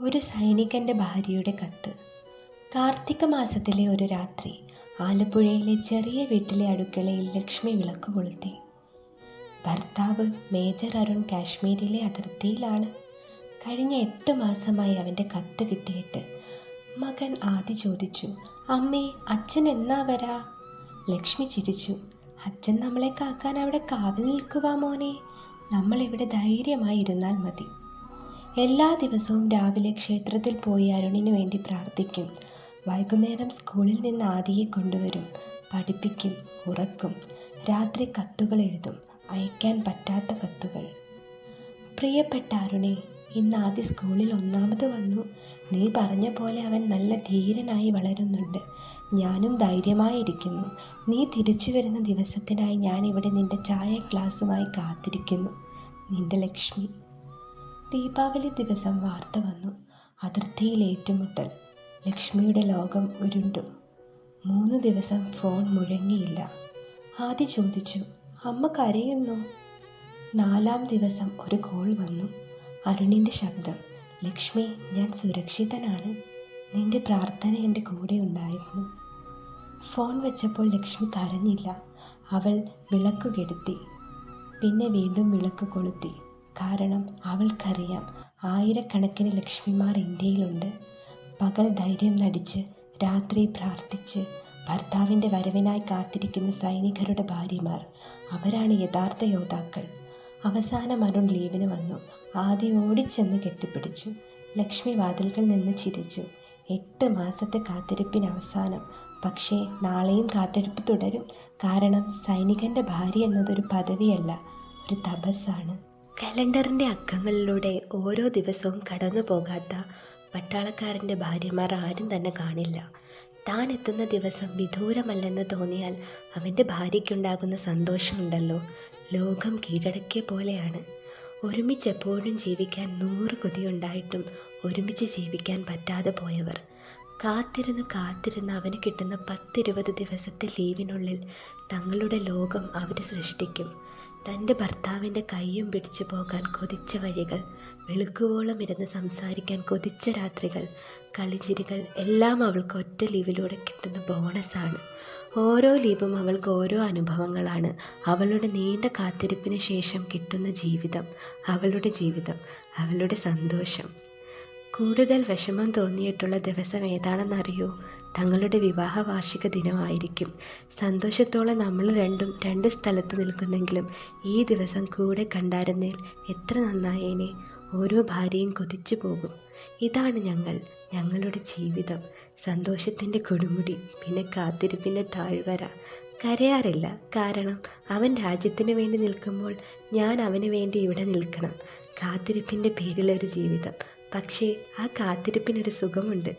ഒരു സൈനികൻ്റെ ഭാര്യയുടെ കത്ത്. കാർത്തിക മാസത്തിലെ ഒരു രാത്രി ആലപ്പുഴയിലെ ചെറിയ വീട്ടിലെ അടുക്കളയിൽ ലക്ഷ്മി വിളക്ക് കൊളുത്തി. ഭർത്താവ് മേജർ അരുൺ കാശ്മീരിലെ അതിർത്തിയിലാണ്. കഴിഞ്ഞ 8 മാസമായി അവൻ്റെ കത്ത് കിട്ടിയിട്ട്. മകൻ ആദി ചോദിച്ചു, അമ്മേ, അച്ഛൻ എന്നാ വരാ? ലക്ഷ്മി ചിരിച്ചു, അച്ഛൻ നമ്മളെ കാക്കാൻ അവിടെ കാവൽ നിൽക്കുക മോനെ. നമ്മളിവിടെ ധൈര്യമായി ഇരുന്നാൽ മതി. എല്ലാ ദിവസവും രാവിലെ ക്ഷേത്രത്തിൽ പോയി അരുണിന് വേണ്ടി പ്രാർത്ഥിക്കും. വൈകുന്നേരം സ്കൂളിൽ നിന്ന് ആദിയെ കൊണ്ടുവരും, പഠിപ്പിക്കും, ഉറക്കും. രാത്രി കത്തുകൾ എഴുതും, അയക്കാൻ പറ്റാത്ത കത്തുകൾ. പ്രിയപ്പെട്ട അരുണേ, ഇന്ന് ആദ്യ സ്കൂളിൽ 1ാമത് വന്നു. നീ പറഞ്ഞ പോലെ അവൻ നല്ല ധീരനായി വളരുന്നുണ്ട്. ഞാനും ധൈര്യമായിരിക്കുന്നു. നീ തിരിച്ചു വരുന്ന ദിവസത്തിനായി ഞാനിവിടെ നിന്റെ ചായ ഗ്ലാസുമായി കാത്തിരിക്കുന്നു. നിന്റെ ലക്ഷ്മി. ദീപാവലി ദിവസം വാർത്ത വന്നു. അതിർത്തിയിൽ ഏറ്റുമുട്ടൽ. ലക്ഷ്മിയുടെ ലോകം ഉരുണ്ടു. 3 ദിവസം ഫോൺ മുഴങ്ങിയില്ല. ആദി ചോദിച്ചു, അമ്മ കരയുന്നു? 4ാം ദിവസം ഒരു കോൾ വന്നു. അരുണിൻ്റെ ശബ്ദം. ലക്ഷ്മി, ഞാൻ സുരക്ഷിതനാണ്. നിന്റെ പ്രാർത്ഥന എൻ്റെ കൂടെ ഉണ്ടായിരുന്നു. ഫോൺ വെച്ചപ്പോൾ ലക്ഷ്മി കരഞ്ഞില്ല. അവൾ വിളക്ക് കെടുത്തി. പിന്നെ വീണ്ടും വിളക്ക് കൊളുത്തി. കാരണം അവൾക്കറിയാം, ആയിരക്കണക്കിന് ലക്ഷ്മിമാർ ഇന്ത്യയിലുണ്ട്. പകൽ ധൈര്യം നടിച്ച്, രാത്രി പ്രാർത്ഥിച്ച്, ഭർത്താവിൻ്റെ വരവിനായി കാത്തിരിക്കുന്ന സൈനികരുടെ ഭാര്യമാർ. അവരാണ് യഥാർത്ഥ യോദ്ധാക്കൾ. അവസാനം അരുൺ ലീവിന് വന്നു. ആദി ഓടിച്ചെന്ന് കെട്ടിപ്പിടിച്ചു. ലക്ഷ്മി വാതിൽക്കൽ നിന്ന് ചിരിച്ചു. 8 മാസത്തെ കാത്തിരിപ്പിന് അവസാനം. പക്ഷേ നാളെയും കാത്തിരിപ്പ് തുടരും. കാരണം സൈനികൻ്റെ ഭാര്യ എന്നതൊരു പദവിയല്ല, ഒരു തപസ്സാണ്. കലണ്ടറിൻ്റെ അക്കങ്ങളിലൂടെ ഓരോ ദിവസവും കടന്നു പോകാത്ത പട്ടാളക്കാരൻ്റെ ഭാര്യമാർ ആരും തന്നെ കാണില്ല. താൻ എത്തുന്ന ദിവസം വിദൂരമല്ലെന്ന് തോന്നിയാൽ അവൻ്റെ ഭാര്യയ്ക്കുണ്ടാകുന്ന സന്തോഷമുണ്ടല്ലോ, ലോകം കീഴടക്കിയ പോലെയാണ്. ഒരുമിച്ചെപ്പോഴും ജീവിക്കാൻ 100 കൊതിയുണ്ടായിട്ടും ഒരുമിച്ച് ജീവിക്കാൻ പറ്റാതെ പോയവർ. കാത്തിരുന്ന് അവന് കിട്ടുന്ന 10-20 ദിവസത്തെ ലീവിനുള്ളിൽ തങ്ങളുടെ ലോകം അവർ സൃഷ്ടിക്കും. തൻ്റെ ഭർത്താവിൻ്റെ കൈയും പിടിച്ചു പോകാൻ കൊതിച്ച വഴികൾ, വെളുക്കുവോളം ഇരുന്ന് സംസാരിക്കാൻ കൊതിച്ച രാത്രികൾ, കളിച്ചിരികൾ എല്ലാം അവൾക്ക് ഒറ്റ ലീവിലൂടെ കിട്ടുന്ന ബോണസാണ്. ഓരോ ലീവും അവൾക്ക് ഓരോ അനുഭവങ്ങളാണ്. അവളുടെ നീണ്ട കാത്തിരിപ്പിന് ശേഷം കിട്ടുന്ന ജീവിതം, അവളുടെ ജീവിതം, അവളുടെ സന്തോഷം. കൂടുതൽ വിഷമം തോന്നിയിട്ടുള്ള ദിവസം ഏതാണെന്നറിയോ? തങ്ങളുടെ വിവാഹ വാർഷിക ദിനമായിരിക്കും. സന്തോഷത്തോടെ നമ്മൾ രണ്ടും 2 സ്ഥലത്ത് നിൽക്കുന്നെങ്കിലും ഈ ദിവസം കൂടെ കണ്ടായിരുന്നേൽ എത്ര നന്നായേനെ. ഓരോ ഭാര്യയും കൊതിച്ചു പോകും. ഇതാണ് ഞങ്ങളുടെ ജീവിതം. സന്തോഷത്തിൻ്റെ കൊടുമുടി, പിന്നെ കാത്തിരിപ്പിൻ്റെ താഴ്വര. കരയാറില്ല, കാരണം അവൻ രാജ്യത്തിന് വേണ്ടി നിൽക്കുമ്പോൾ ഞാൻ അവന് വേണ്ടി ഇവിടെ നിൽക്കണം. കാത്തിരിപ്പിൻ്റെ പേരിലൊരു ജീവിതം. പക്ഷേ ആ കാത്തിരിപ്പിനൊരു സുഖമുണ്ട്.